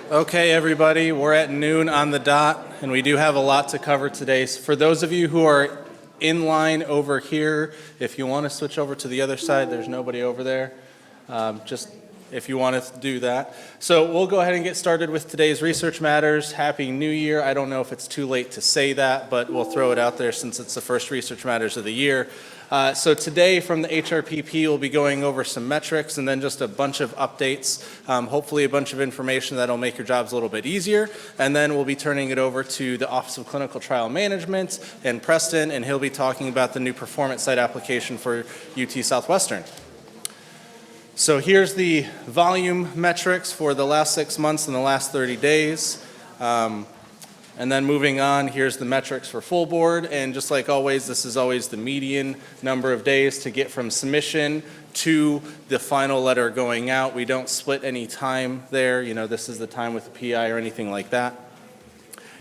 Okay, everybody, we're at noon on the dot, and we do have a lot to cover today. So for those of you who are in line over here, if you want to switch over to the other side, there's nobody over there. Just if you want to do that. So we'll go ahead and get started with today's Research Matters. Happy New Year. I don't know if it's too late to say that, but we'll throw it out there since it's the first Research Matters of the year. So today from the HRPP, we'll be going over some metrics and then just a bunch of updates, hopefully a bunch of information that'll make your jobs a little bit easier. And then we'll be turning it over to the Office of Clinical Trial Management and Preston, and he'll be talking about the new performance site application for UT Southwestern. So here's the volume metrics for the last 6 months and the last 30 days. And then moving on, here's the metrics for full board. And just like always, this is always the median number of days to get from submission to the final letter going out. We don't split any time there. You know, this is the time with the PI or anything like that.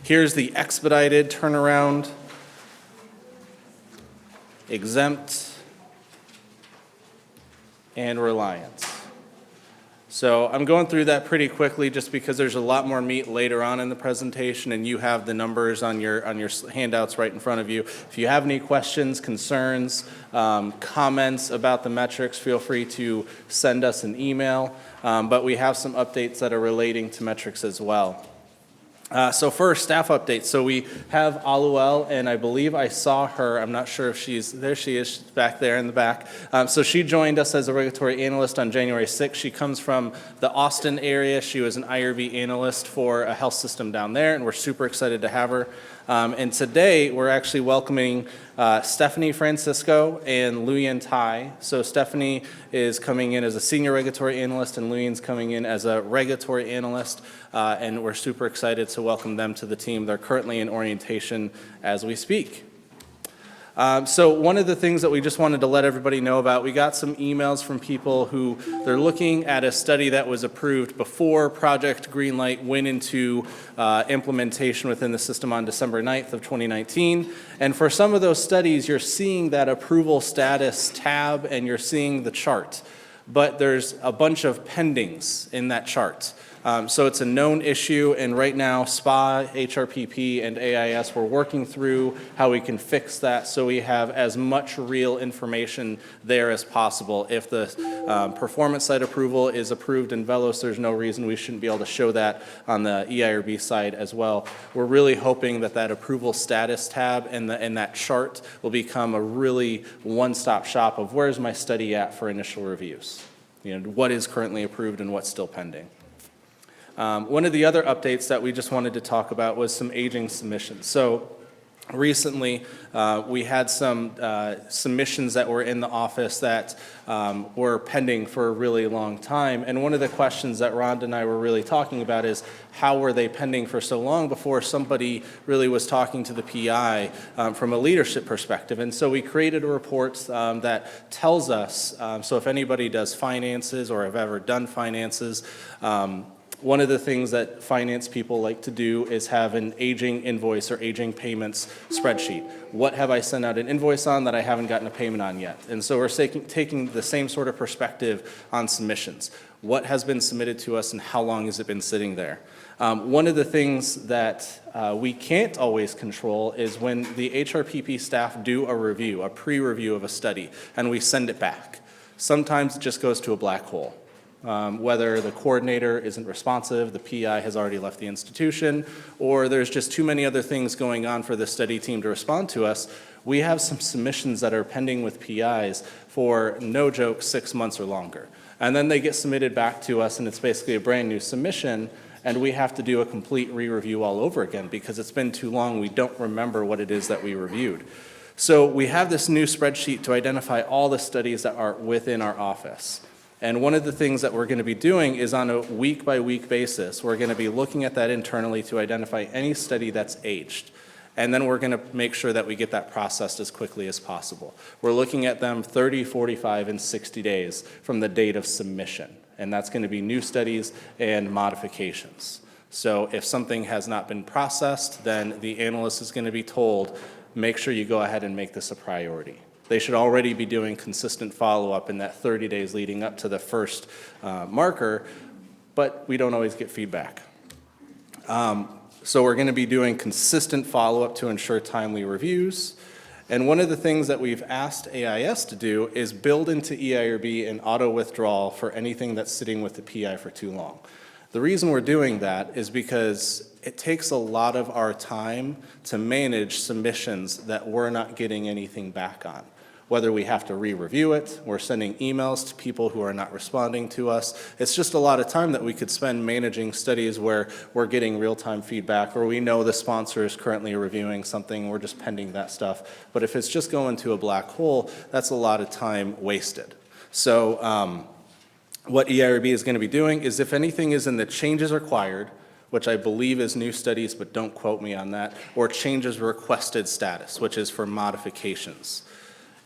Here's the expedited turnaround, exempt, and reliance. So I'm going through that pretty quickly just because there's a lot more meat later on in the presentation, and you have the numbers on your handouts right in front of you. If you have any questions, concerns, comments about the metrics, feel free to send us an email. But we have some updates that are relating to metrics as well. So first, staff updates. So we have Aluel, and I believe I saw her. I'm not sure if there she is, she's back there in the back. So she joined us as a regulatory analyst on January 6th. She comes from the Austin area. She was an IRB analyst for a health system down there, and we're super excited to have her. And today, we're actually welcoming Stephanie Francisco and Luyan Tai. So Stephanie is coming in as a senior regulatory analyst, and Luyan's coming in as a regulatory analyst. And we're super excited to welcome them to the team. They're currently in orientation as we speak. So one of the things that we just wanted to let everybody know about, we got some emails from people who they're looking at a study that was approved before Project Greenlight went into implementation within the system on December 9th of 2019. And for some of those studies, you're seeing that approval status tab and you're seeing the chart. But there's a bunch of pendings in that chart. So it's a known issue, and right now SPA, HRPP, and AIS, we're working through how we can fix that so we have as much real information there as possible. If the performance site approval is approved in Velos, there's no reason we shouldn't be able to show that on the EIRB side as well. We're really hoping that that approval status tab and that chart will become a really one-stop shop of where's my study at for initial reviews. You know, what is currently approved and what's still pending. One of the other updates that we just wanted to talk about was some aging submissions. So recently, we had some submissions that were in the office that were pending for a really long time. And one of the questions that Rhonda and I were really talking about is how were they pending for so long before somebody really was talking to the PI from a leadership perspective. And so we created a report that tells us, so if anybody does finances or have ever done finances, one of the things that finance people like to do is have an aging invoice or aging payments spreadsheet. What have I sent out an invoice on that I haven't gotten a payment on yet? And so we're taking the same sort of perspective on submissions. What has been submitted to us and how long has it been sitting there? One of the things that we can't always control is when the HRPP staff do a review, a pre-review of a study, and we send it back. Sometimes it just goes to a black hole. Whether the coordinator isn't responsive, the PI has already left the institution, or there's just too many other things going on for the study team to respond to us, we have some submissions that are pending with PIs for, no joke, 6 months or longer. And then they get submitted back to us, and it's basically a brand new submission, and we have to do a complete re-review all over again because it's been too long, we don't remember what it is that we reviewed. So we have this new spreadsheet to identify all the studies that are within our office. And one of the things that we're going to be doing is on a week-by-week basis, we're going to be looking at that internally to identify any study that's aged. And then we're going to make sure that we get that processed as quickly as possible. We're looking at them 30, 45, and 60 days from the date of submission. And that's going to be new studies and modifications. So if something has not been processed, then the analyst is going to be told, make sure you go ahead and make this a priority. They should already be doing consistent follow-up in that 30 days leading up to the first marker, but we don't always get feedback. So we're going to be doing consistent follow-up to ensure timely reviews. And one of the things that we've asked AIS to do is build into EIRB an auto withdrawal for anything that's sitting with the PI for too long. The reason we're doing that is because it takes a lot of our time to manage submissions that we're not getting anything back on. Whether we have to re-review it, we're sending emails to people who are not responding to us. It's just a lot of time that we could spend managing studies where we're getting real-time feedback, or we know the sponsor is currently reviewing something, we're just pending that stuff. But if it's just going to a black hole, that's a lot of time wasted. So what EIRB is going to be doing is, if anything is in the changes required, which I believe is new studies, but don't quote me on that, or changes requested status, which is for modifications.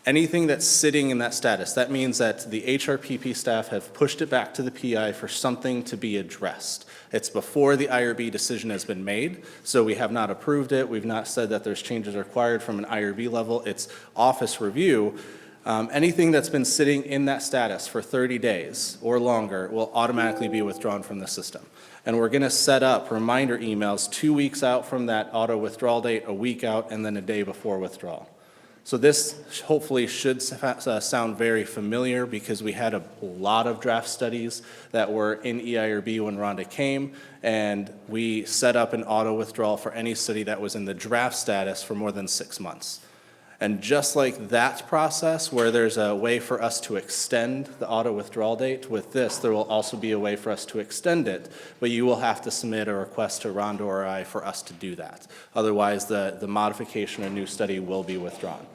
Anything that's sitting in that status, that means that the HRPP staff have pushed it back to the PI for something to be addressed. It's before the IRB decision has been made, so we have not approved it. We've not said that there's changes required from an IRB level. It's office review. Anything that's been sitting in that status for 30 days or longer will automatically be withdrawn from the system. And we're going to set up reminder emails 2 weeks out from that auto withdrawal date, a week out, and then a day before withdrawal. So this hopefully should sound very familiar, because we had a lot of draft studies that were in EIRB when Rhonda came, and we set up an auto withdrawal for any study that was in the draft status for more than 6 months. And just like that process, where there's a way for us to extend the auto withdrawal date, with this, there will also be a way for us to extend it, but you will have to submit a request to Rhonda or I for us to do that. Otherwise, the modification or new study will be withdrawn.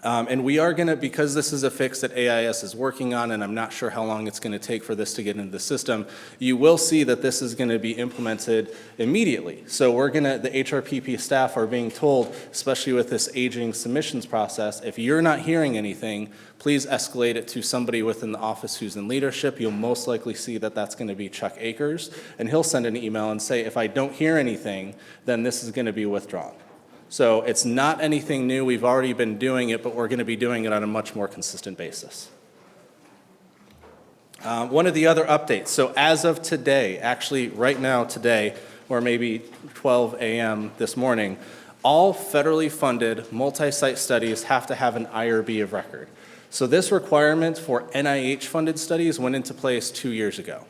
And we are going to, because this is a fix that AIS is working on, and I'm not sure how long it's going to take for this to get into the system, you will see that this is going to be implemented immediately. So we're going to, the HRPP staff are being told, especially with this aging submissions process, if you're not hearing anything, please escalate it to somebody within the office who's in leadership. You'll most likely see that that's going to be Chuck Akers, and he'll send an email and say, if I don't hear anything, then this is going to be withdrawn. So it's not anything new. We've already been doing it, but we're going to be doing it on a much more consistent basis. One of the other updates, so as of today, actually right now today, or maybe 12 a.m. this morning, all federally funded multi-site studies have to have an IRB of record. So this requirement for NIH-funded studies went into place 2 years ago.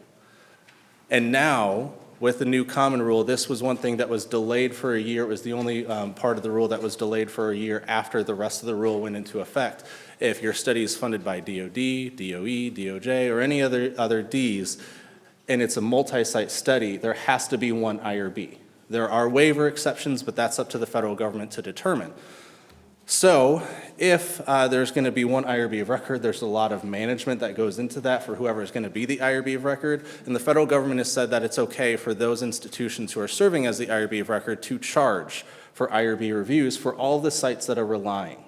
And now, with the new common rule, this was one thing that was delayed for a year. It was the only part of the rule that was delayed for a year after the rest of the rule went into effect. If your study is funded by DOD, DOE, DOJ, or any other Ds, and it's a multi-site study, there has to be one IRB. There are waiver exceptions, but that's up to the federal government to determine. So if there's going to be one IRB of record, there's a lot of management that goes into that for whoever is going to be the IRB of record. And the federal government has said that it's okay for those institutions who are serving as the IRB of record to charge for IRB reviews for all the sites that are relying.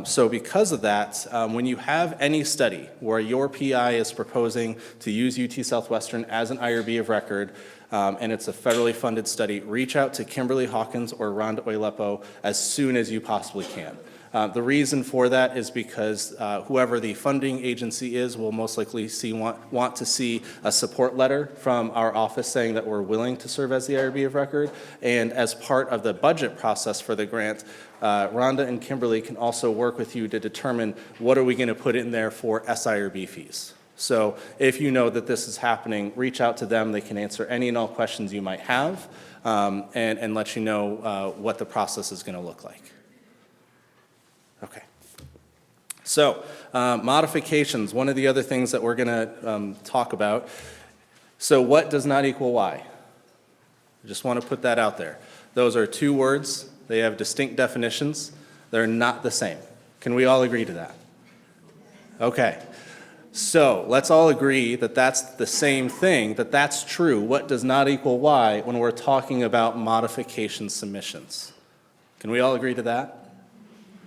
So because of that, when you have any study where your PI is proposing to use UT Southwestern as an IRB of record, and it's a federally funded study, reach out to Kimberly Hawkins or Rhonda Oilepo as soon as you possibly can. The reason for that is because whoever the funding agency is will most likely want to see a support letter from our office saying that we're willing to serve as the IRB of record. And as part of the budget process for the grant, Rhonda and Kimberly can also work with you to determine what are we going to put in there for SIRB fees. So if you know that this is happening, reach out to them. They can answer any and all questions you might have and let you know what the process is going to look like. Okay. So modifications, one of the other things that we're going to talk about. So what does not equal why? I just want to put that out there. Those are two words. They have distinct definitions. They're not the same. Can we all agree to that? Okay. So let's all agree that that's the same thing, that that's true. What does not equal why when we're talking about modification submissions? Can we all agree to that?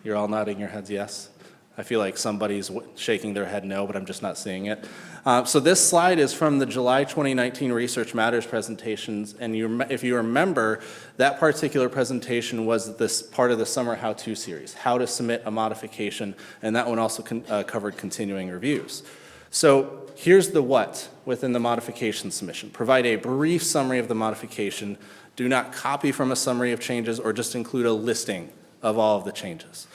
You're all nodding your heads yes. I feel like somebody's shaking their head no, but I'm just not seeing it. So this slide is from the July 2019 Research Matters presentations, and if you remember, that particular presentation was this part of the summer how-to series, how to submit a modification, and that one also covered continuing reviews. So here's the what within the modification submission. Provide a brief summary of the modification. Do not copy from a summary of changes or just include a listing of all of the changes.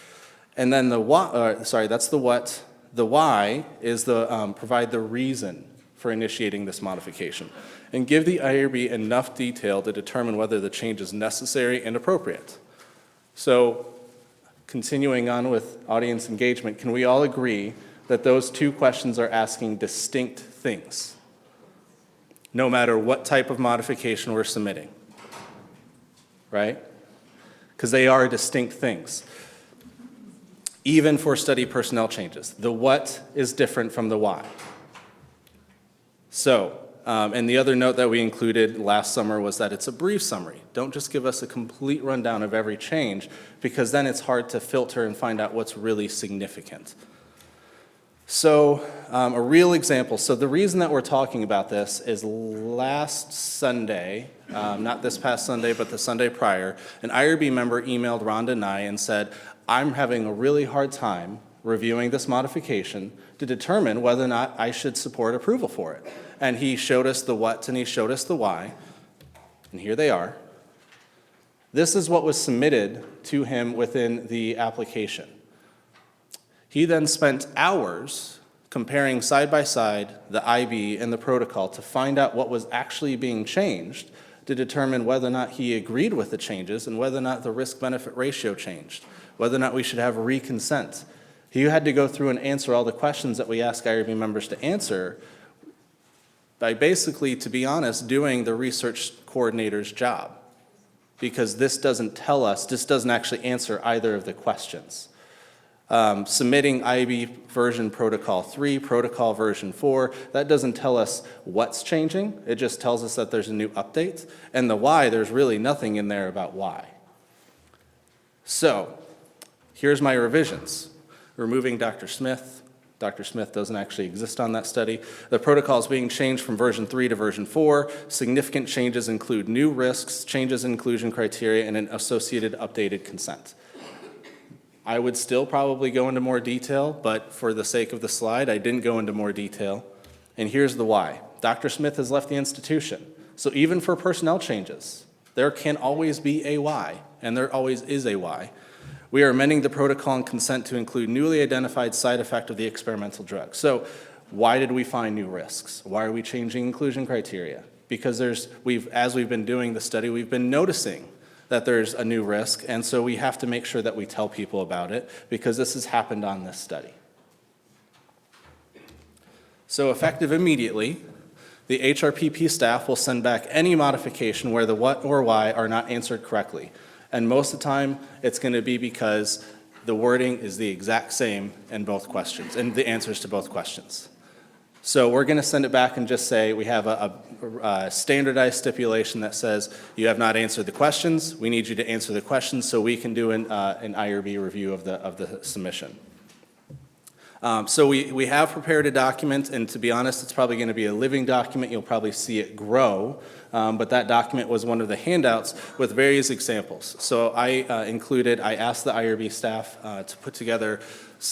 And then the why, that's the what. The why is provide the reason for initiating this modification and give the IRB enough detail to determine whether the change is necessary and appropriate. So continuing on with audience engagement, can we all agree that those two questions are asking distinct things, no matter what type of modification we're submitting, right? Because they are distinct things. Even for study personnel changes, the what is different from the why. So, and the other note that we included last summer was that it's a brief summary. Don't just give us a complete rundown of every change, because then it's hard to filter and find out what's really significant. So, a real example. So the reason that we're talking about this is last Sunday, not this past Sunday, but the Sunday prior, an IRB member emailed Rhonda and I and said, I'm having a really hard time reviewing this modification to determine whether or not I should support approval for it. And he showed us the what and he showed us the why, and here they are. This is what was submitted to him within the application. He then spent hours comparing side by side the IB and the protocol to find out what was actually being changed to determine whether or not he agreed with the changes and whether or not the risk-benefit ratio changed, whether or not we should have reconsent. He had to go through and answer all the questions that we ask IRB members to answer by basically, to be honest, doing the research coordinator's job, because this doesn't actually answer either of the questions. Submitting IB version protocol 3, protocol version 4, that doesn't tell us what's changing. It just tells us that there's a new update. And the why, there's really nothing in there about why. So, here's my revisions. Removing Dr. Smith. Dr. Smith doesn't actually exist on that study. The protocol is being changed from version 3 to version 4. Significant changes include new risks, changes in inclusion criteria, and an associated updated consent. I would still probably go into more detail, but for the sake of the slide, I didn't go into more detail. And here's the why. Dr. Smith has left the institution. So even for personnel changes, there can always be a why, and there always is a why. We are amending the protocol and consent to include newly identified side effect of the experimental drug. So why did we find new risks? Why are we changing inclusion criteria? Because as we've been doing the study, we've been noticing that there's a new risk, and so we have to make sure that we tell people about it, because this has happened on this study. So effective immediately, the HRPP staff will send back any modification where the what or why are not answered correctly. And most of the time, it's going to be because the wording is the exact same in both questions, and the answers to both questions. So we're going to send it back and just say we have a standardized stipulation that says you have not answered the questions. We need you to answer the questions so we can do an IRB review of the submission. So we have prepared a document, and to be honest, it's probably going to be a living document. You'll probably see it grow, but that document was one of the handouts with various examples. So I asked the IRB staff to put together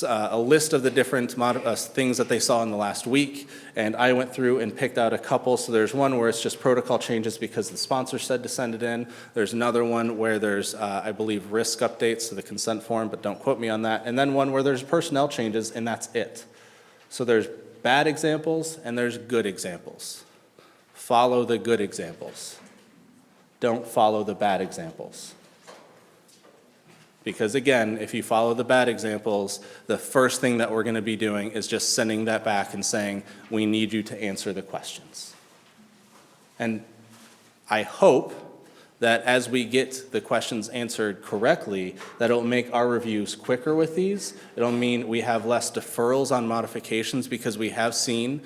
a list of the different things that they saw in the last week, and I went through and picked out a couple. So there's one where it's just protocol changes because the sponsor said to send it in. There's another one where there's, I believe, risk updates to the consent form, but don't quote me on that. And then one where there's personnel changes, and that's it. So there's bad examples and there's good examples. Follow the good examples. Don't follow the bad examples. Because again, if you follow the bad examples, the first thing that we're going to be doing is just sending that back and saying, we need you to answer the questions. And I hope that as we get the questions answered correctly, that it'll make our reviews quicker with these. It'll mean we have less deferrals on modifications, because we have seen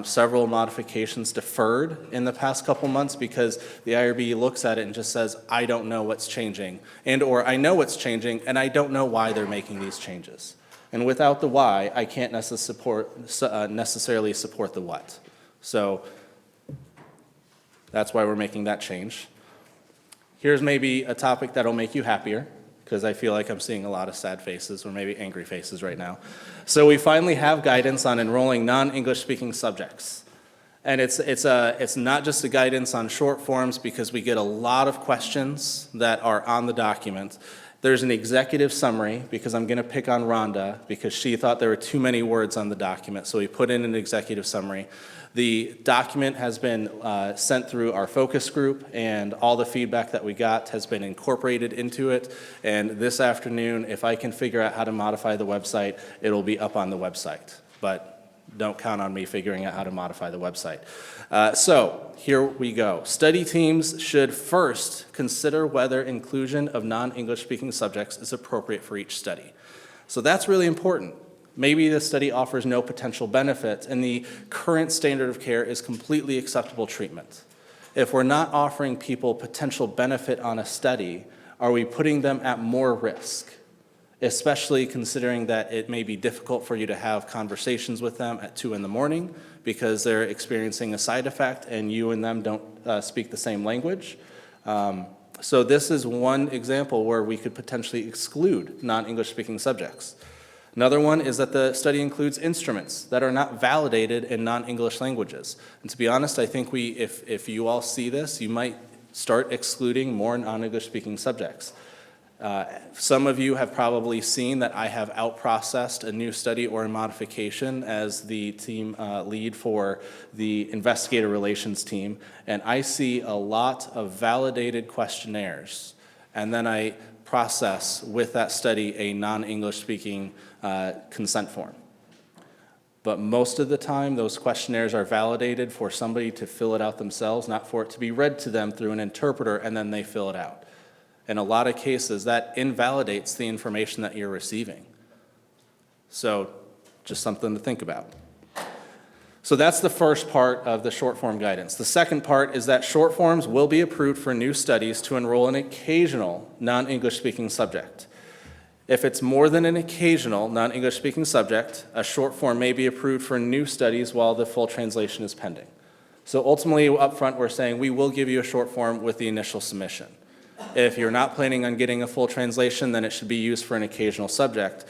several modifications deferred in the past couple months because the IRB looks at it and just says, I don't know what's changing, or I know what's changing and I don't know why they're making these changes. And without the why, I can't necessarily support the what. So that's why we're making that change. Here's maybe a topic that'll make you happier. because I feel like I'm seeing a lot of sad faces or maybe angry faces right now. So we finally have guidance on enrolling non-English speaking subjects. And it's not just a guidance on short forms, because we get a lot of questions that are on the document. There's an executive summary, because I'm going to pick on Rhonda because she thought there were too many words on the document, so we put in an executive summary. The document has been sent through our focus group, and all the feedback that we got has been incorporated into it. And this afternoon, if I can figure out how to modify the website, it'll be up on the website. But don't count on me figuring out how to modify the website. So here we go. Study teams should first consider whether inclusion of non-English speaking subjects is appropriate for each study. So that's really important. Maybe the study offers no potential benefit, and the current standard of care is completely acceptable treatment. If we're not offering people potential benefit on a study, are we putting them at more risk? Especially considering that it may be difficult for you to have conversations with them at 2 a.m. because they're experiencing a side effect and you and them don't speak the same language. So this is one example where we could potentially exclude non-English speaking subjects. Another one is that the study includes instruments that are not validated in non-English languages. And to be honest, I think if you all see this, you might start excluding more non-English speaking subjects. Some of you have probably seen that I have out-processed a new study or a modification as the team lead for the investigator relations team, and I see a lot of validated questionnaires, and then I process with that study a non-English speaking consent form. But most of the time, those questionnaires are validated for somebody to fill it out themselves, not for it to be read to them through an interpreter, and then they fill it out. In a lot of cases, that invalidates the information that you're receiving. So just something to think about. So that's the first part of the short form guidance. The second part is that short forms will be approved for new studies to enroll an occasional non-English speaking subject. If it's more than an occasional non-English speaking subject, a short form may be approved for new studies while the full translation is pending. So ultimately, up front, we're saying we will give you a short form with the initial submission. If you're not planning on getting a full translation, then it should be used for an occasional subject.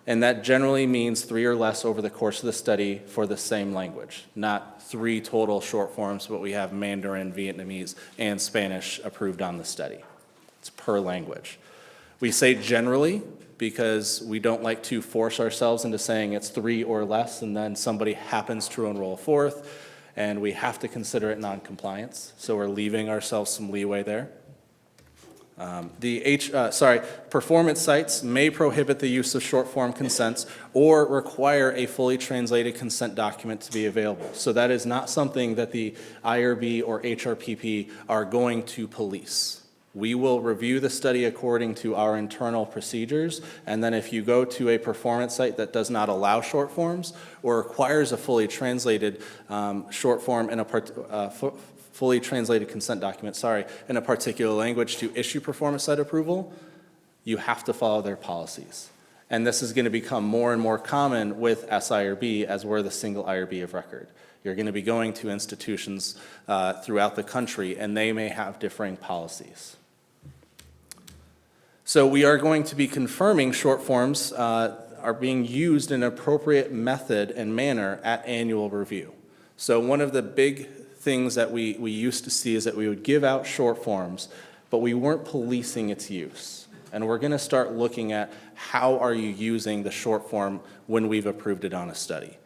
And that generally means 3 or less over the course of the study for the same language, not 3 total short forms, but we have Mandarin, Vietnamese, and Spanish approved on the study. It's per language. We say generally because we don't like to force ourselves into saying it's 3 or less, and then somebody happens to enroll a 4th, and we have to consider it non-compliance. So we're leaving ourselves some leeway there. Performance sites may prohibit the use of short-form consents or require a fully translated consent document to be available. So that is not something that the IRB or HRPP are going to police. We will review the study according to our internal procedures, and then if you go to a performance site that does not allow short forms or requires a fully translated short form in a fully translated consent document, in a particular language to issue performance site approval, you have to follow their policies. And this is going to become more and more common with SIRB as we're the single IRB of record. You're going to be going to institutions throughout the country, and they may have differing policies. So we are going to be confirming short forms are being used in an appropriate method and manner at annual review. So one of the big things that we used to see is that we would give out short forms, but we weren't policing its use. And we're going to start looking at how are you using the short form when we've approved it on a study.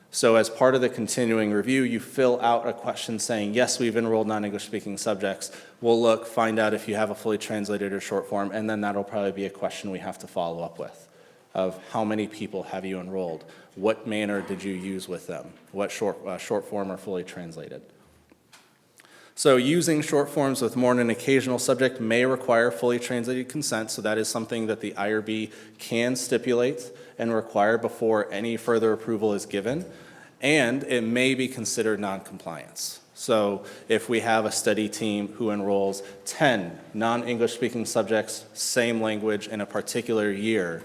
So as part of the continuing review, you fill out a question saying, yes, we've enrolled non-English speaking subjects. We'll look, find out if you have a fully translated or short form, and then that'll probably be a question we have to follow up with of how many people have you enrolled? What manner did you use with them? What short form or fully translated? So using short forms with more than an occasional subject may require fully translated consent, so that is something that the IRB can stipulate and require before any further approval is given, and it may be considered non-compliance. So if we have a study team who enrolls 10 non-English speaking subjects, same language in a particular year,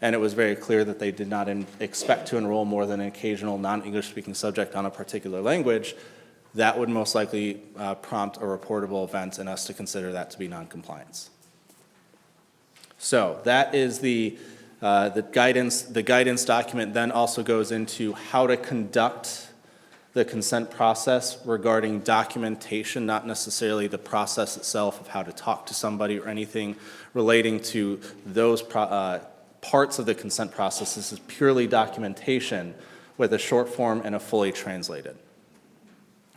and it was very clear that they did not expect to enroll more than an occasional non-English speaking subject on a particular language, that would most likely prompt a reportable event and us to consider that to be non-compliance. So that is the guidance. The guidance document then also goes into how to conduct the consent process regarding documentation, not necessarily the process itself of how to talk to somebody or anything relating to those parts of the consent process. This is purely documentation with a short form and a fully translated.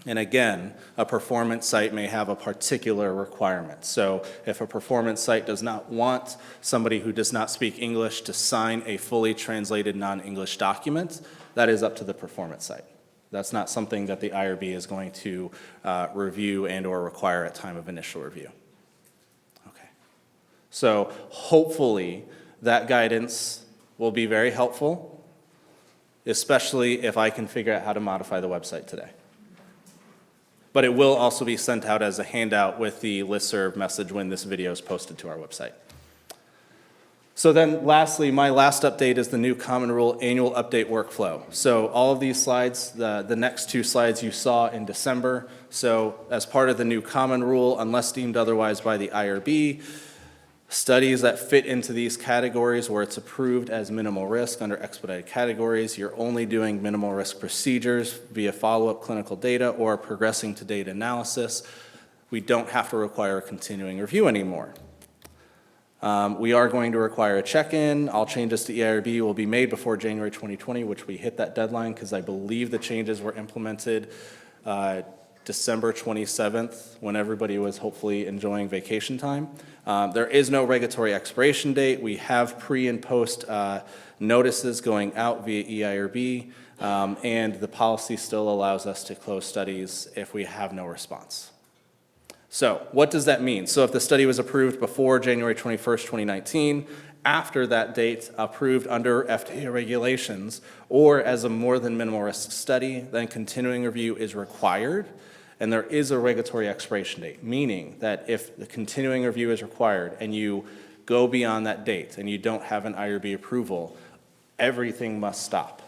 And again, a performance site may have a particular requirement. So if a performance site does not want somebody who does not speak English to sign a fully translated non-English document, that is up to the performance site. That's not something that the IRB is going to review and or require at time of initial review. Okay. So hopefully that guidance will be very helpful, especially if I can figure out how to modify the website today. But it will also be sent out as a handout with the listserv message when this video is posted to our website. So then lastly, my last update is the new Common Rule annual update workflow. So all of these slides, the next two slides you saw in December. So as part of the new Common Rule, unless deemed otherwise by the IRB, studies that fit into these categories where it's approved as minimal risk under expedited categories, you're only doing minimal risk procedures via follow-up clinical data or progressing to data analysis. We don't have to require a continuing review anymore. We are going to require a check-in. All changes to EIRB will be made before January 2020, which we hit that deadline because I believe the changes were implemented December 27th, when everybody was hopefully enjoying vacation time. There is no regulatory expiration date. We have pre and post notices going out via EIRB, and the policy still allows us to close studies if we have no response. So what does that mean? So if the study was approved before January 21st, 2019, after that date approved under FDA regulations or as a more than minimal risk study, then continuing review is required, and there is a regulatory expiration date, meaning that if the continuing review is required and you go beyond that date and you don't have an IRB approval, everything must stop,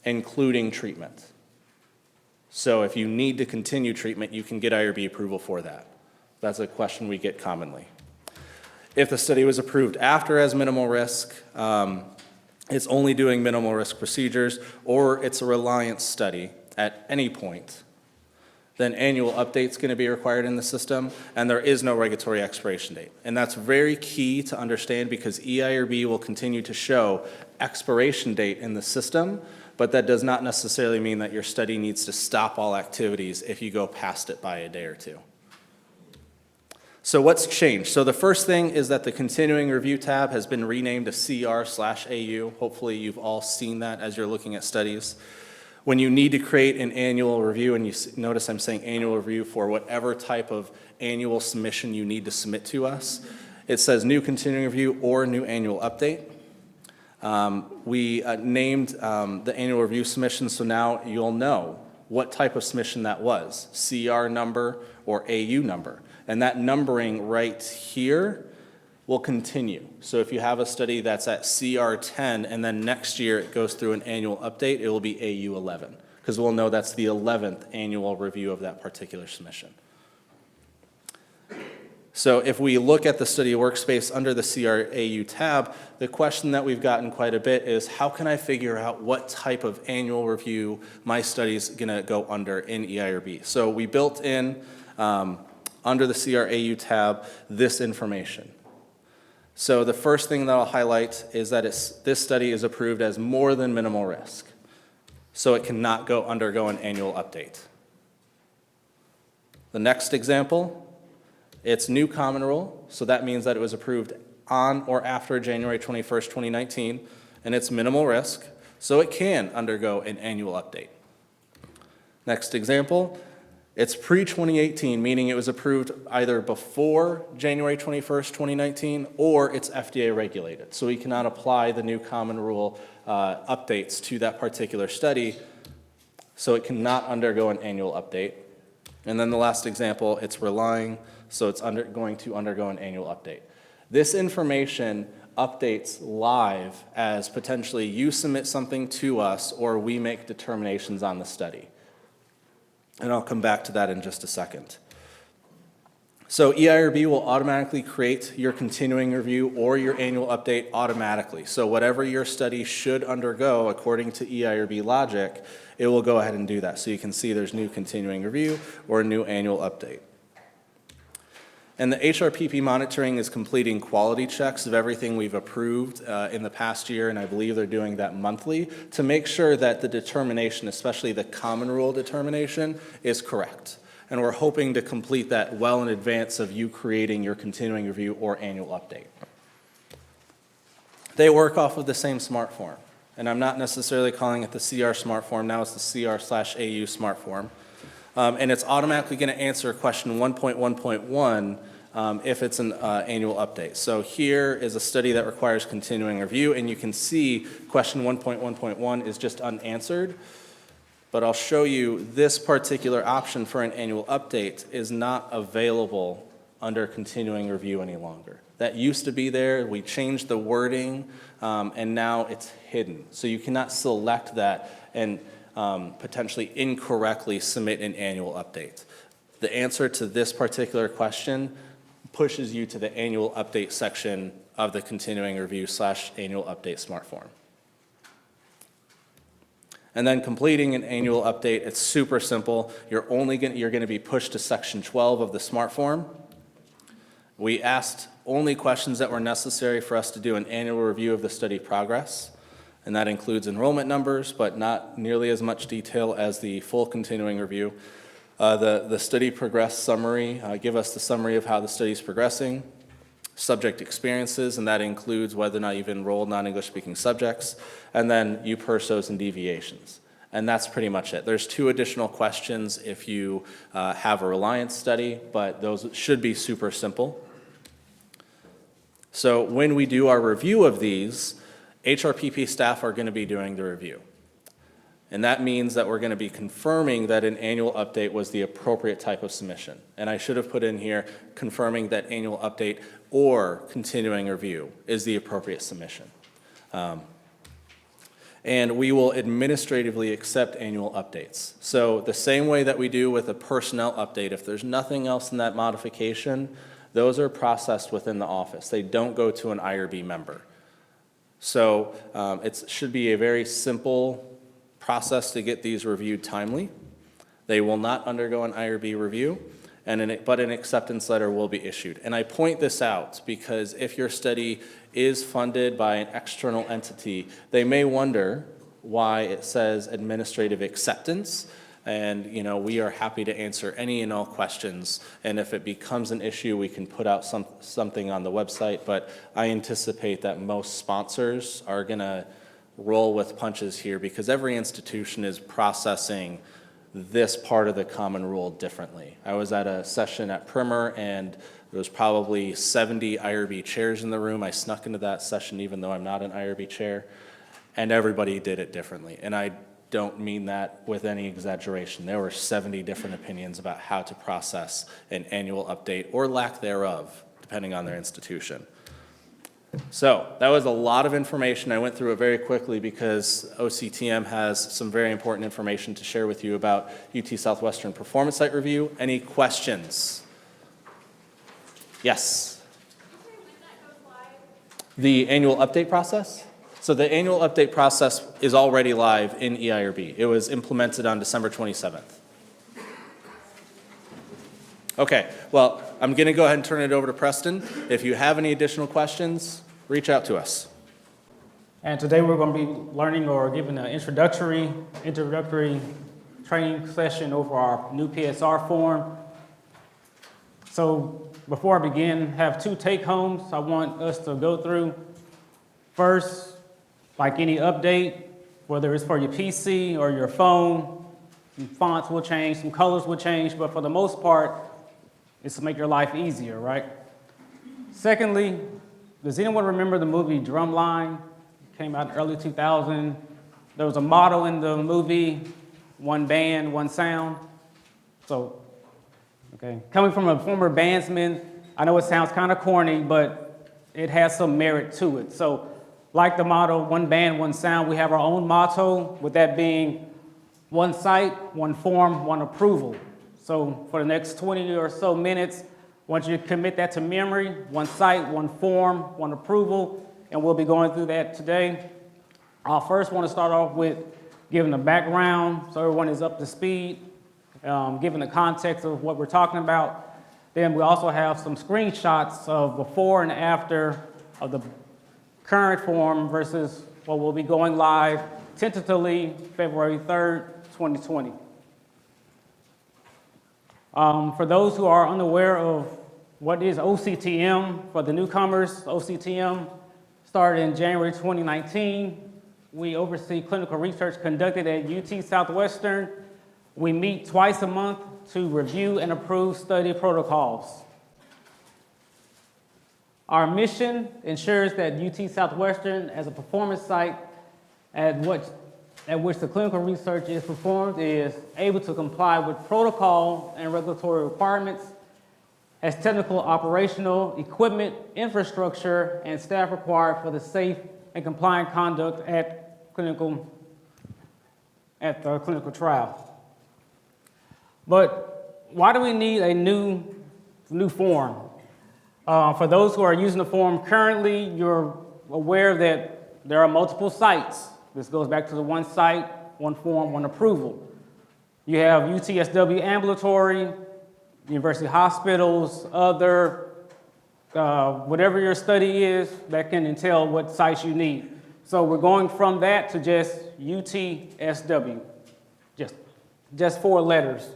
including treatment. So if you need to continue treatment, you can get IRB approval for that. That's a question we get commonly. If the study was approved after as minimal risk, it's only doing minimal risk procedures, or it's a reliance study at any point, then annual update's going to be required in the system, and there is no regulatory expiration date. And that's very key to understand because EIRB will continue to show expiration date in the system, but that does not necessarily mean that your study needs to stop all activities if you go past it by a day or two. So what's changed? So the first thing is that the continuing review tab has been renamed to CR/AU. Hopefully you've all seen that as you're looking at studies. When you need to create an annual review, and you notice I'm saying annual review for whatever type of annual submission you need to submit to us, it says new continuing review or new annual update. We named the annual review submission, so now you'll know what type of submission that was, CR number or AU number. And that numbering right here will continue. So if you have a study that's at CR10 and then next year it goes through an annual update, it will be AU11 because we'll know that's the 11th annual review of that particular submission. So if we look at the study workspace under the CR/AU tab, the question that we've gotten quite a bit is how can I figure out what type of annual review my study's gonna go under in EIRB? So we built in under the CR/AU tab this information. So the first thing that I'll highlight is that this study is approved as more than minimal risk. So it cannot undergo an annual update. The next example, it's new Common Rule. So that means that it was approved on or after January 21st, 2019, and it's minimal risk. So it can undergo an annual update. Next example, it's pre-2018, meaning it was approved either before January 21st, 2019, or it's FDA regulated. So we cannot apply the new Common Rule updates to that particular study, so it cannot undergo an annual update. And then the last example, it's relying, so it's going to undergo an annual update. This information updates live as potentially you submit something to us or we make determinations on the study. And I'll come back to that in just a second. So EIRB will automatically create your continuing review or your annual update automatically. So whatever your study should undergo according to EIRB logic, it will go ahead and do that. So you can see there's new continuing review or a new annual update. And the HRPP monitoring is completing quality checks of everything we've approved in the past year, and I believe they're doing that monthly to make sure that the determination, especially the common rule determination, is correct. And we're hoping to complete that well in advance of you creating your continuing review or annual update. They work off of the same smart form, and I'm not necessarily calling it the CR smart form, now it's the CR/AU smart form. And it's automatically going to answer question 1.1.1 if it's an annual update. So here is a study that requires continuing review, and you can see question 1.1.1 is just unanswered. But I'll show you this particular option for an annual update is not available under continuing review any longer. That used to be there, we changed the wording, and now it's hidden. So you cannot select that and potentially incorrectly submit an annual update. The answer to this particular question pushes you to the annual update section of the continuing review/annual update smart form. And then completing an annual update, it's super simple. You're going to be pushed to section 12 of the smart form. We asked only questions that were necessary for us to do an annual review of the study progress, and that includes enrollment numbers, but not nearly as much detail as the full continuing review. The study progress summary, give us the summary of how the study is progressing. Subject experiences, and that includes whether or not you've enrolled non-English speaking subjects, and then UPERSOs and deviations. And that's pretty much it. There's 2 additional questions if you have a reliance study, but those should be super simple. So when we do our review of these, HRPP staff are going to be doing the review. And that means that we're going to be confirming that an annual update was the appropriate type of submission. And I should have put in here confirming that annual update or continuing review is the appropriate submission. And we will administratively accept annual updates. So the same way that we do with a personnel update, if there's nothing else in that modification, those are processed within the office. They don't go to an IRB member. So it should be a very simple process to get these reviewed timely. They will not undergo an IRB review, but an acceptance letter will be issued. And I point this out because if your study is funded by an external entity, they may wonder why it says administrative acceptance. And we are happy to answer any and all questions. And if it becomes an issue, we can put out something on the website. But I anticipate that most sponsors are going to roll with punches here because every institution is processing this part of the common rule differently. I was at a session at Primer and there was probably 70 IRB chairs in the room. I snuck into that session even though I'm not an IRB chair, and everybody did it differently. And I don't mean that with any exaggeration. There were 70 different opinions about how to process an annual update or lack thereof, depending on their institution. So that was a lot of information. I went through it very quickly because OCTM has some very important information to share with you about UT Southwestern Performance Site Review. Any questions? Yes? The annual update process? So the annual update process is already live in EIRB. It was implemented on December 27th. Okay, well, I'm going to go ahead and turn it over to Preston. If you have any additional questions, reach out to us. And today we're going to be learning or giving an introductory training session over our new PSR form. So before I begin, I have 2 take-homes I want us to go through. First, like any update, whether it's for your PC or your phone, some fonts will change, some colors will change, but for the most part, it's to make your life easier, right? Secondly, does anyone remember the movie Drumline? It came out in early 2000. There was a motto in the movie, one band, one sound. So, okay, coming from a former bandsman, I know it sounds kind of corny, but it has some merit to it. So, like the motto, one band, one sound, we have our own motto, with that being one site, one form, one approval. So for the next 20 or so minutes, want you to commit that to memory, one site, one form, one approval, and we'll be going through that today. I first want to start off with giving a background so everyone is up to speed, giving the context of what we're talking about. Then we also have some screenshots of before and after of the current form versus what will be going live tentatively February 3rd, 2020. For those who are unaware of what is OCTM, for the newcomers, OCTM started in January 2019. We oversee clinical research conducted at UT Southwestern. We meet twice a month to review and approve study protocols. Our mission ensures that UT Southwestern, as a performance site at which the clinical research is performed, is able to comply with protocol and regulatory requirements, has technical, operational, equipment, infrastructure, and staff required for the safe and compliant conduct at the clinical trial. But why do we need a new form? For those who are using the form currently, you're aware that there are multiple sites. This goes back to the one site, one form, one approval. You have UTSW ambulatory, university hospitals, other, whatever your study is, that can entail what sites you need. So we're going from that to just UTSW, just 4 letters.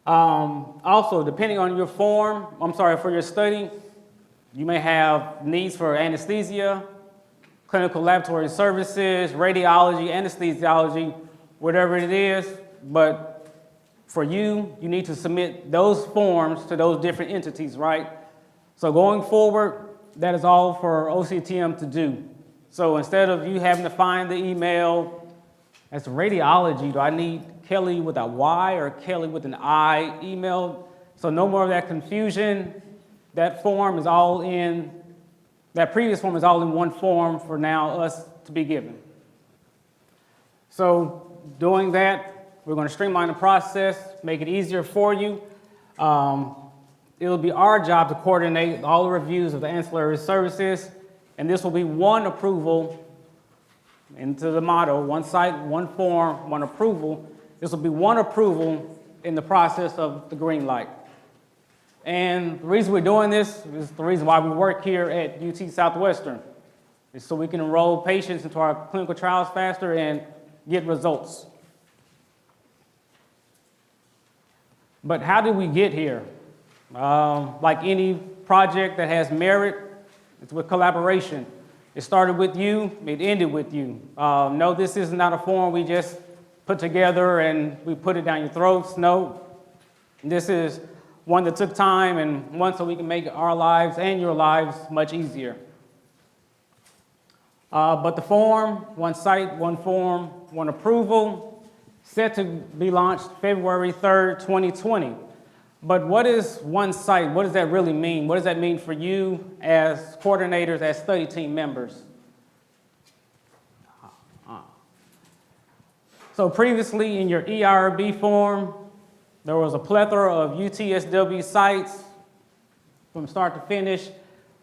Also, depending on your for your study, you may have needs for anesthesia, clinical laboratory services, radiology, anesthesiology, whatever it is. But for you need to submit those forms to those different entities, right? So going forward, that is all for OCTM to do. So instead of you having to find the email, as radiology, do I need Kelly with a Y or Kelly with an I email? So no more of that confusion. That form is all in, that previous form is all in one form for now us to be given. So doing that, we're going to streamline the process, make it easier for you. It'll be our job to coordinate all the reviews of the ancillary services, and this will be one approval into the motto, one site, one form, one approval. This will be one approval in the process of the green light. And the reason we're doing this is the reason why we work here at UT Southwestern, is so we can enroll patients into our clinical trials faster and get results. But how did we get here? Like any project that has merit, it's with collaboration. It started with you, it ended with you. No, this is not a form we just put together and we put it down your throats. No, this is one that took time and one so we can make our lives and your lives much easier. But the form, one site, one form, one approval, set to be launched February 3rd, 2020. But what is one site? What does that really mean? What does that mean for you as coordinators, as study team members? So previously in your EIRB form, there was a plethora of UTSW sites from start to finish.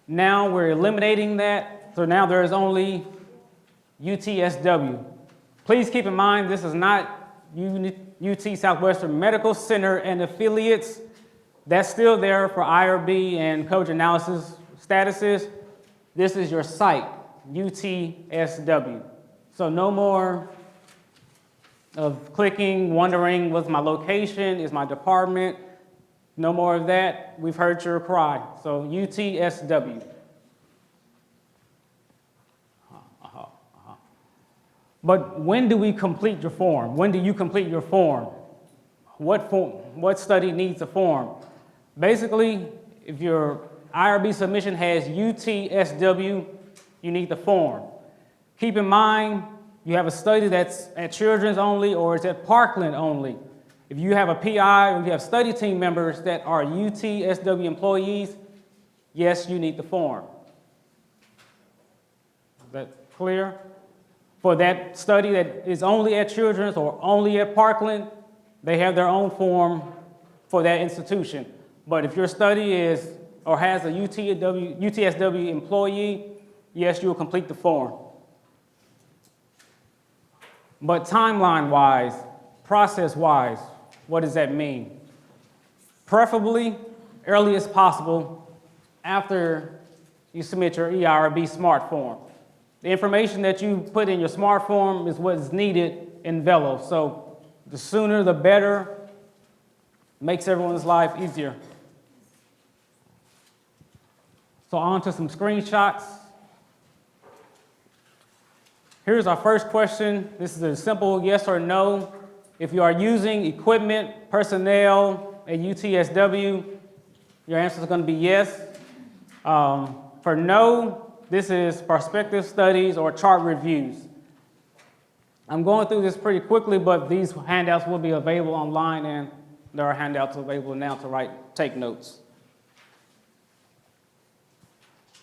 Now we're eliminating that, so now there is only UTSW. Please keep in mind this is not UT Southwestern Medical Center and affiliates. That's still there for IRB and coverage analysis statuses. This is your site, UTSW. So no more of clicking, wondering, what's my location, is my department? No more of that. We've heard your cry. So UTSW. But when do we complete your form? When do you complete your form? What study needs a form? Basically, if your IRB submission has UTSW, you need the form. Keep in mind, you have a study that's at Children's only or it's at Parkland only. If you have a PI or you have study team members that are UTSW employees, yes, you need the form. Is that clear? For that study that is only at Children's or only at Parkland, they have their own form for that institution. But if your study is or has a UTSW employee, yes, you will complete the form. But timeline-wise, process-wise, what does that mean? Preferably early as possible after you submit your EIRB SMART form. The information that you put in your SMART form is what is needed in Velo. So the sooner the better, makes everyone's life easier. So on to some screenshots. Here's our first question. This is a simple yes or no. If you are using equipment, personnel at UTSW, your answer is going to be yes. For no, this is prospective studies or chart reviews. I'm going through this pretty quickly, but these handouts will be available online, and there are handouts available now to take notes.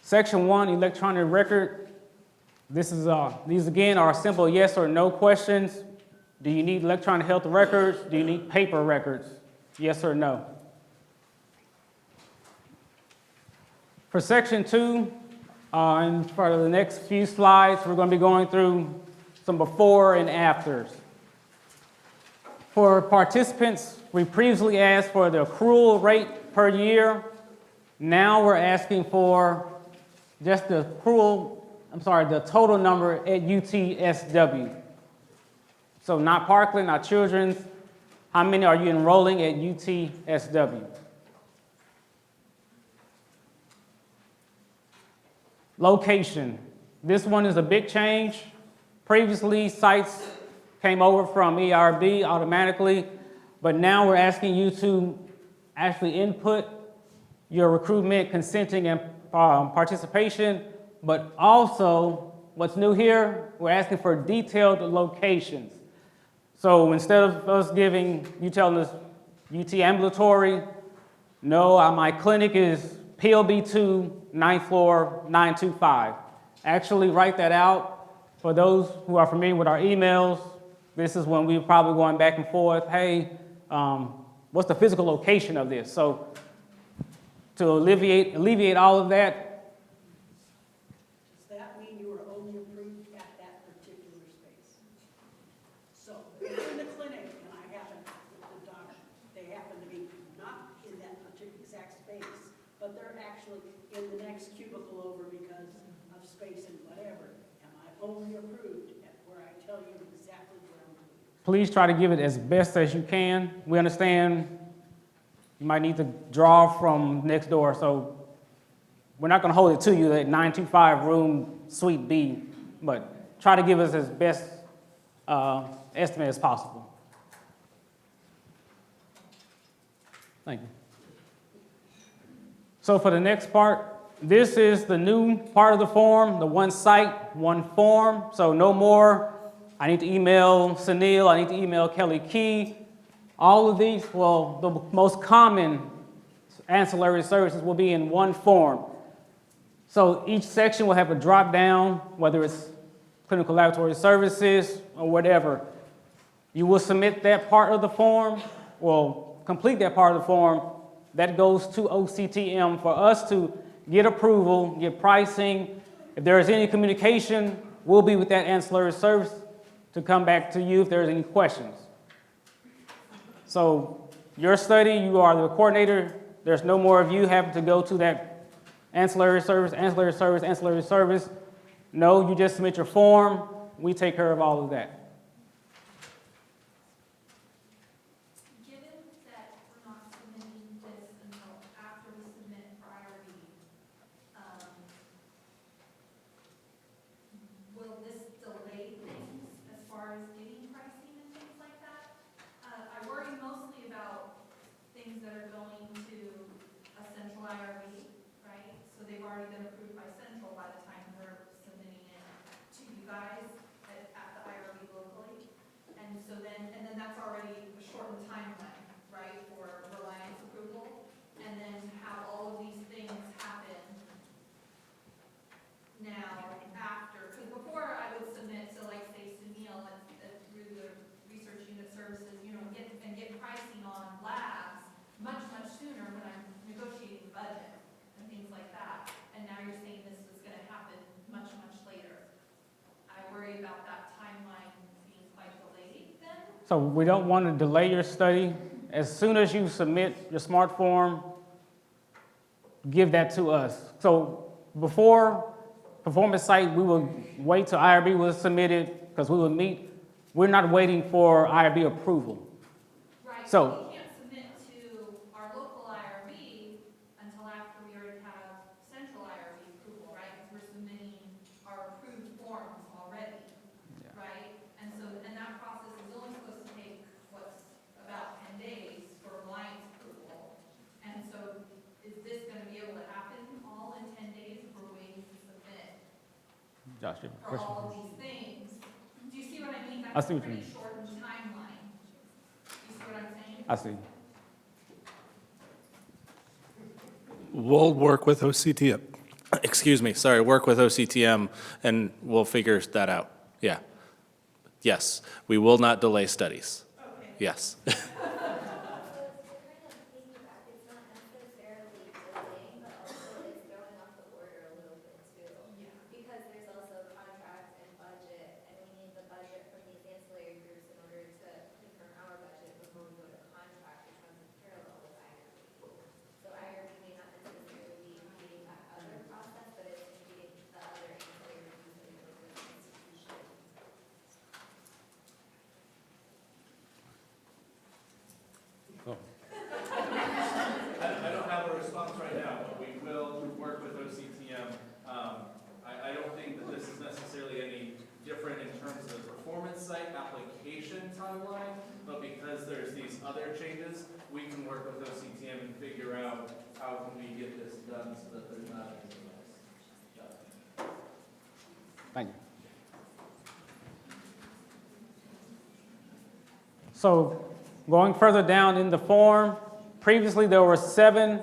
Section 1, electronic record. These again are simple yes or no questions. Do you need electronic health records? Do you need paper records? Yes or no? For section 2, and for the next few slides, we're going to be going through some before and afters. For participants, we previously asked for the accrual rate per year. Now we're asking for just the the total number at UTSW. So not Parkland, not Children's. How many are you enrolling at UTSW? Location. This one is a big change. Previously, sites came over from EIRB automatically, but now we're asking you to actually input your recruitment, consenting, and participation, but also, what's new here, we're asking for detailed locations. So instead of us you telling us UT ambulatory, no, my clinic is PLB 2, 9th floor, 925. Actually write that out. For those who are familiar with our emails, this is when we're probably going back and forth, hey, what's the physical location of this? So to alleviate all of that. Does that mean you were only approved at that particular space? So if you're in the clinic and I happen, the doctor, they happen to be not in that particular exact space, but they're actually in the next cubicle over because of space and whatever, am I only approved at where I tell you exactly where I'm approved? Please try to give it as best as you can. We understand you might need to draw from next door, so we're not going to hold it to you at 925 room suite B, but try to give us as best estimate as possible. Thank you. So for the next part, this is the new part of the form, the one site, one form. So no more, I need to email Sunil, I need to email Kelly Key. All of these, well, the most common ancillary services will be in one form. So each section will have a drop down, whether it's clinical laboratory services or whatever. You will submit that part of the form, well, complete that part of the form. That goes to OCTM for us to get approval, get pricing. If there is any communication, we'll be with that ancillary service to come back to you if there's any questions. So your study, you are the coordinator. There's no more of you having to go to that ancillary service, ancillary service, ancillary service. No, you just submit your form. We take care of all of that. Given that we're not submitting this until after we submit for IRB, will this delay things as far as getting pricing and things like that? I worry mostly about things that are going to a central IRB, right? So they've already been approved by central by the time they're submitting it to you guys at the IRB So we don't want to delay your study. As soon as you submit your smart form, give that to us. So before performance site, we will wait till IRB was submitted because we will meet. We're not waiting for IRB approval. Right, So- so we can't submit to our local IRB until after we already have central IRB approval, right? Because we're submitting our approved forms already, right? And so, and that process is only supposed to take, about 10 days for Reliance approval. And so is this gonna be able to happen all in 10 days if we're waiting to submit Josh, you have a for question? all of these things? Do you see what I mean? I That's see a what you pretty mean. shortened timeline. You see what I'm saying? I see. We'll work with OCTM. Excuse me, sorry, work with OCTM and we'll figure that out. Yeah. Yes, we will not delay studies. Okay. Yes. So to kind of piggyback, it's not necessarily delaying, but also it's throwing off the order a little bit too. Yeah. Because there's also contract and budget, and we need the budget from these ancillary groups in order to confirm our budget before we go to contract, which runs in parallel with IRB. So IRB may not necessarily be completing that other process, but it's completing the other ancillary groups that we work with the institution. I don't have a response right now, but we will work with OCTM. I don't think that this is necessarily any different in terms of the performance site application timeline, but because there's these other changes, we can work with OCTM and figure out how can we get this done so that there's not anything else. Thank you. So going further down in the form, previously there were 7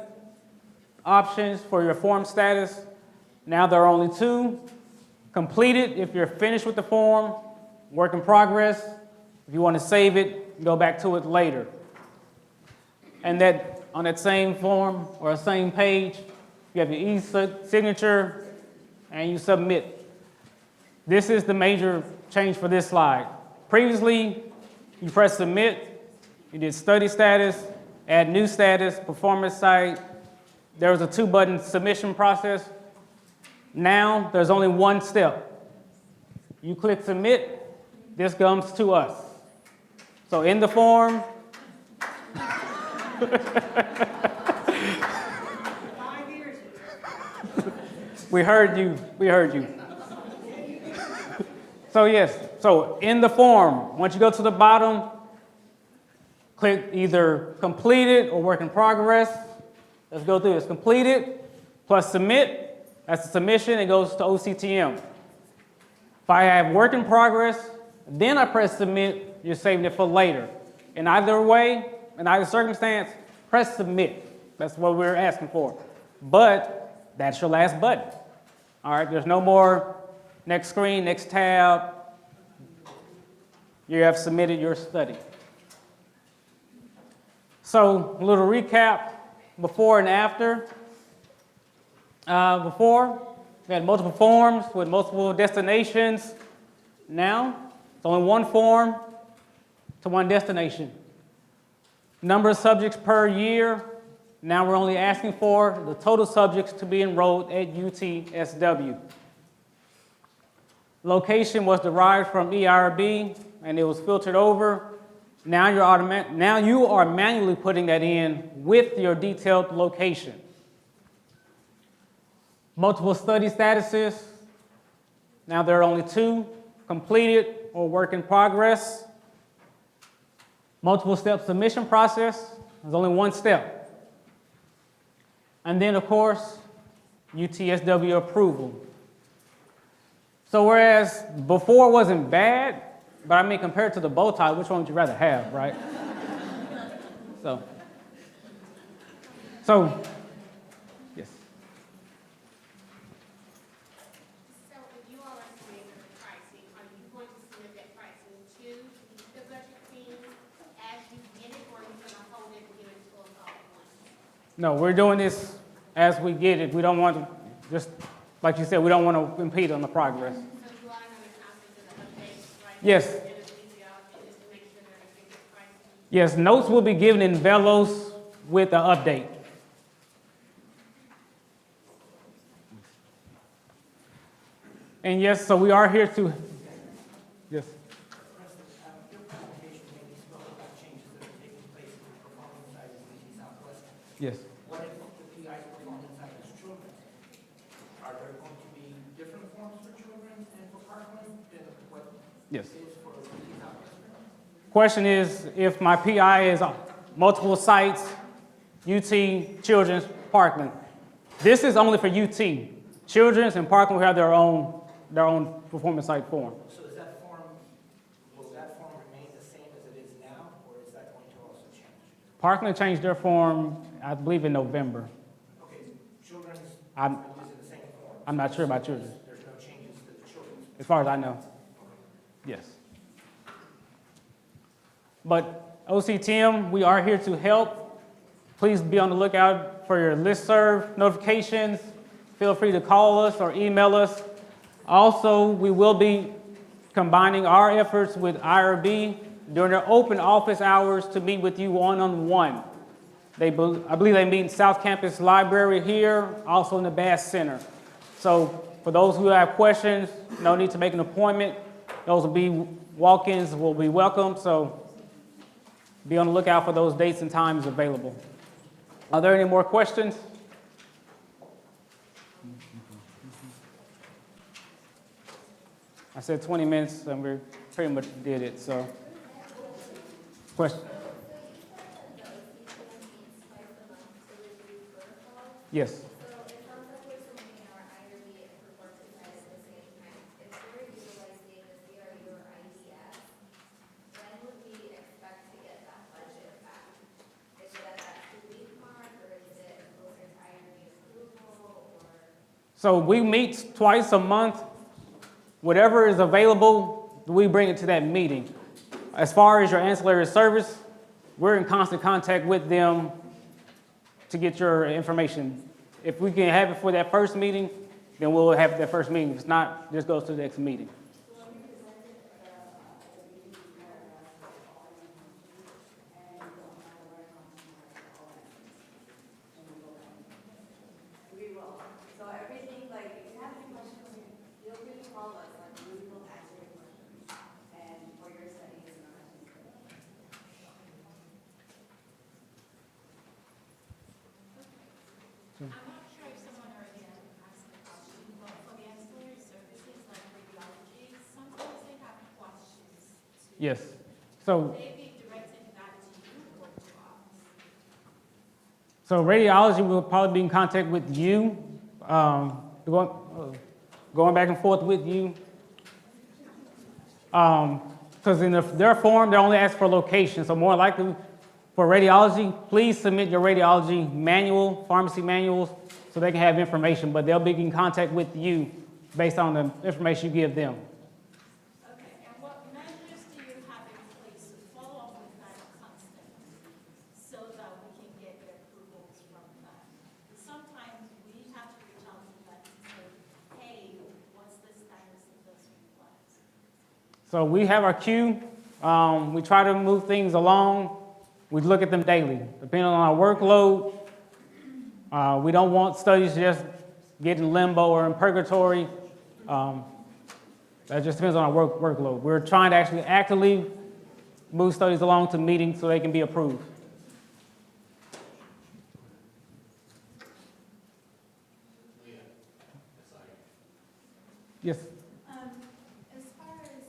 options for your form status. Now there are only 2. Completed if you're finished with the form, work in progress. If you want to save it, go back to it later. And that on that same form or same page, you have your e-signature and you submit. This is the major change for this slide. Previously, you press submit, you did study status, add new status, performance site. There was a 2-button submission process. Now, there's only 1 step. You click submit, this comes to us. So in the form, 5 years ago. we heard you. So yes, so in the form, once you go to the bottom, click either completed or work in progress. Let's go through this. Completed plus submit, that's the submission, it goes to OCTM. If I have work in progress, then I press submit, you're saving it for later. In either way, in either circumstance, press submit. That's what we're asking for. But that's your last button. All right, there's no more next screen, next tab. You have submitted your study. So a little recap before and after. Before, we had multiple forms with multiple destinations. Now, it's only 1 form to 1 destination. Number of subjects per year. Now we're only asking for the total subjects to be enrolled at UTSW. Location was derived from EIRB and it was filtered over. Now you are manually putting that in with your detailed location. Multiple study statuses. Now there are only 2, completed or work in progress. Multiple step submission process, there's only 1 step. And then of course, UTSW approval. So whereas before wasn't bad, but I mean compared to the bow tie, which one would you rather have, right? So, yes. So if you all are submitting the pricing, are you going to submit that pricing to the budget team as you get it, or are you gonna hold it and give it to us all at once? No, we're doing this as we get it. We don't want to, just like you said, we don't want to impede on the progress. So you are gonna constantly do the updates, right? Yes. And it's easy out, and just to make sure that Yes, notes will be given in envelopes with an update. And yes, so we are here to, yes. Your presentation made me spoke about changes that are taking place in the performing side of UC Southwestern. Yes. What if the PI's performing side is children? Are there going to be different forms for children and for Parkland than what Yes. is for UC Southwestern? Question is, if my PI is multiple sites, UT, Children's, Parkland. This is only for UT. Children's and Parkland will have their own performance site form. So is that form, will that form remain the same as it is now, or is that going to also change? Parkland changed their form, I believe, in November. Okay, children's I'm- are using the same form. I'm not sure about children's, There's no changes to the children's. as far as I know. Yes. But OCTM, we are here to help. Please be on the lookout for your listserv notifications. Feel free to call us or email us. Also, we will be combining our efforts with IRB during their open office hours to meet with you one-on-one. I believe they meet in South Campus Library here, also in the Bass Center. So for those who have questions, no need to make an appointment. Those will be walk-ins will be welcome, so be on the lookout for those dates and times available. Are there any more questions? I said 20 minutes, and we pretty much did it, so. Question? Yes. So it sounds like we're submitting our IRB and report to site at the same time. If we're utilizing the CRU or IDS, when would we expect to get that budget back? Is it at that 2-week mark, or is it closer to IRB approval, or? So we meet twice a month. Whatever is available, we bring it to that meeting. As far as your ancillary service, we're in constant contact with them to get your information. If we can have it for that first meeting, then we'll have that first meeting. If it's not, it just goes to the next meeting. We will. So everything, like, if you have any questions, feel free to call us, like, we will answer your questions and for your studies and our I'm not sure if someone already asked the question, but for the ancillary services like radiology, sometimes they have questions. Yes. So, They be directing that to you or to us? so radiology will probably be in contact with you, going back and forth with you. Because in their form, they only ask for location. So more likely for radiology, please submit your radiology manual, pharmacy manuals, so they can have information. But they'll be in contact with you based on the information you give them. Okay, and what measures do you have in place to follow up with that constantly so that we can get the approvals from that? Sometimes we have to reach out to them and say, hey, what's the status of this request? So we have our queue. We try to move things along. We look at them daily, depending on our workload. We don't want studies just get in limbo or in purgatory. That just depends on our workload. We're trying to actually actively move studies along to meetings so they can be approved. Yes. As far as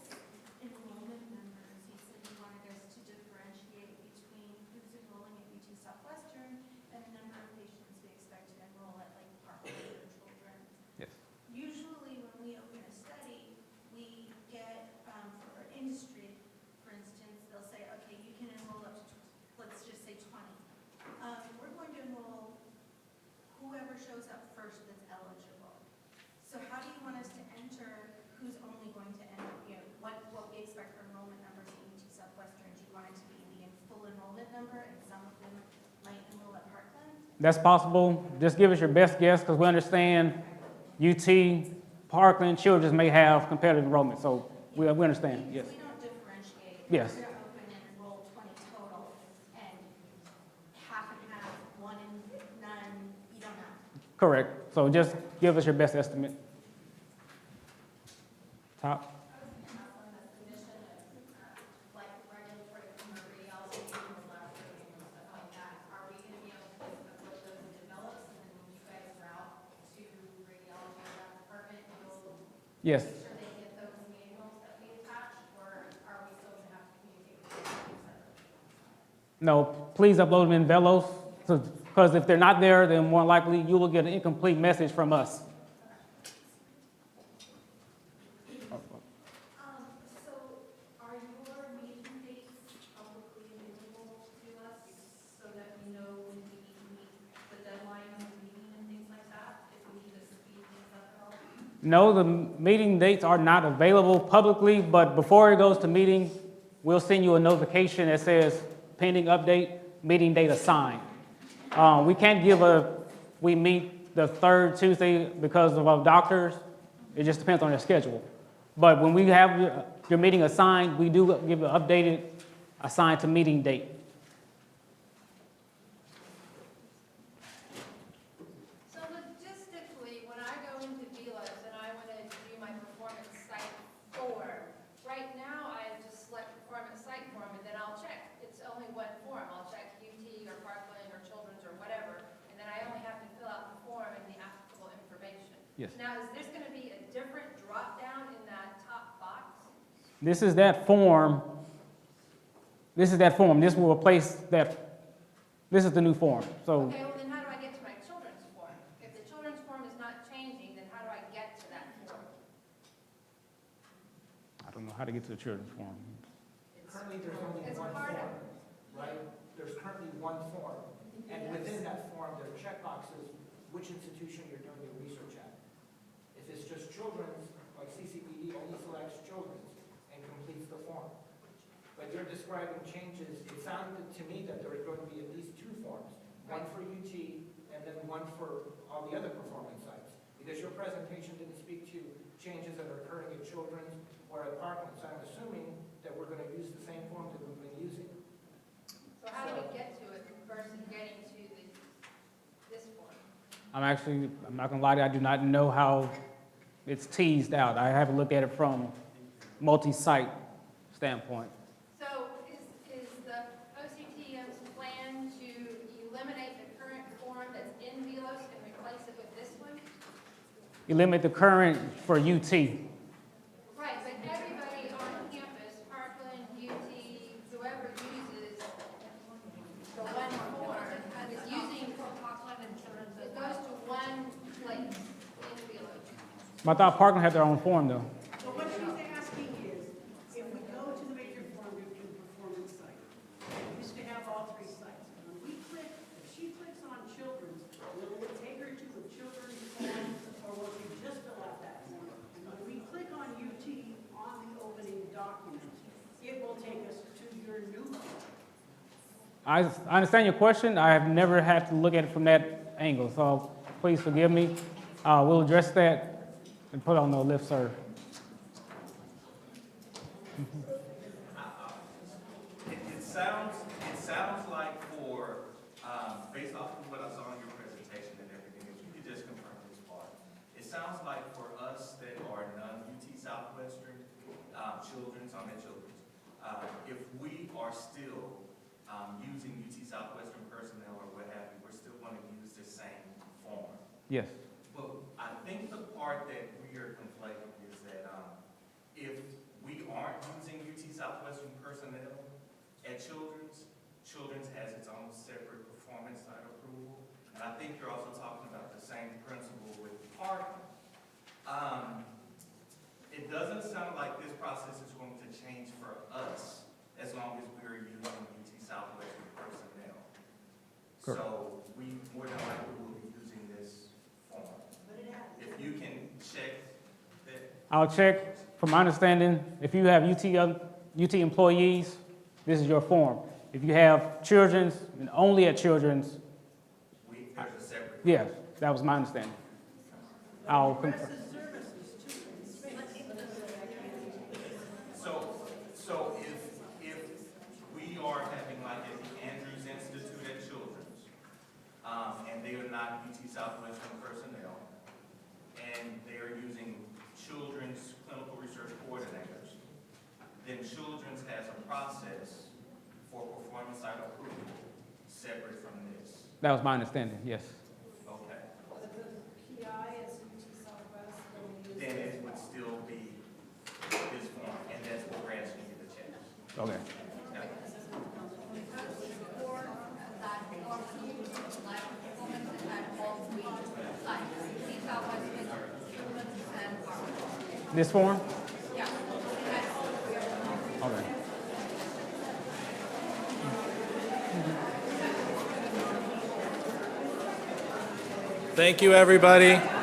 enrollment numbers, you said you wanted us to differentiate between who's enrolling at UT Southwestern and the number of patients we expect to enroll at like Parkland or Children. Yes. Usually when we open a study, we get, for industry, for instance, they'll say, okay, you can enroll up to, let's just say 20. We're going to enroll whoever shows up first that's eligible. So how do you want us to enter who's only going to enter, what we expect for enrollment numbers at UT Southwestern? Do you want it to be the full enrollment number and some of them might enroll at Parkland? That's possible. Just give us your best guess because we understand UT, Parkland, Children's may have competitive enrollment. So we understand, yes. We don't differentiate. Yes. We're going to open and enroll 20 total. Correct. So just give us your best estimate. Top. Like regulatory radiology and laboratory and stuff like that, are we gonna be able to put those in develops and then when you guys are out to radiology or that department, you'll Yes. make sure they get those manuals that we attach, or are we still gonna have to communicate with them separately? No, please upload them in Velos, because if they're not there, then more likely you will get an incomplete message from us. So are your meeting dates publicly available to us so that we know when we need to meet the deadline of the meeting and things like that, if we need to speed things up at all? No, the meeting dates are not available publicly, but before it goes to meeting, we'll send you a notification that says pending update, meeting date assigned. We can't give we meet the third Tuesday because of our doctors. It just depends on their schedule. But when we have your meeting assigned, we do give an updated assigned to meeting date. So logistically, when I go into Velos and I want to do my performance site form, right now I just select performance site form and then I'll check. It's only one form. I'll check UT or Parkland or Children's or whatever, and then I only have to fill out the form and the applicable information. Yes. Now, is this going to be a different drop down in that top box? This is that form. This will replace that. This is the new form. So Okay, well then how do I get to my children's form? If the children's form is not changing, then how do I get to that form? I don't know how to get to the children's form. Currently, there's only It's one part of- form, right? There's currently one form. And within that form, there are checkboxes, which institution you're doing your research at. If it's just children's, like CCPD only selects children's and completes the form. But you're describing changes, it sounded to me that there are going to be at least two forms. One for UT and then one for all the other performance sites. Because your presentation didn't speak to changes that are occurring at children's or at Parkland. So I'm assuming that we're going to use the same form that we've been using. So how do we get to it versus getting to this form? I'm not gonna lie to you, I do not know how it's teased out. I haven't looked at it from multi-site standpoint. So is the OCTM's plan to eliminate the current form that's in Velos and replace it with this one? Eliminate the current for UT. Right, but everybody on campus, Parkland, UT, whoever uses the one form is using, it goes to one place in Velos. I thought Parkland had their own form though. But what she's asking is, if we go to the major formative performance site, we used to have all three sites. When we click, if she clicks on children's, will it take her to the children's form, or will she just fill out that form? And when we click on UT on the opening document, it will take us to your new form. I understand your question. I have never had to look at it from that angle, so please forgive me. We'll address that and put on the listserv. It sounds like based off of what I saw in your presentation and everything, if you could just confirm this part. It sounds like for us that are non-UT Southwestern, children's, I'm at children's, if we are still using UT Southwestern personnel or what have you, we're still going to use the same form. Yes. But I think the part that we are conflating is that if we aren't using UT Southwestern personnel at Children's has its own separate performance site approval. And I think you're also talking about the same principle with Parkland. It doesn't sound like this process is going to change for us as long as we're using UT Southwestern personnel. Correct. So we more than likely will be using this form. If you can check that. I'll check. From my understanding, if you have UT employees, this is your form. If you have children's and only at children's, There's a separate. yes, that was my understanding. I'll confirm. So if we are having like at the Andrews Institute at Children's, and they are not not UT Southwestern personnel, and they are using Children's Clinical Research Coordinators, then Children's has a process for performance site approval separate from this. That was my understanding, yes. Okay. The PI is UT Southwest, Then it would still be this form, and that's what we're asking you to check. Okay. This form? Yeah. Okay. Thank you, everybody.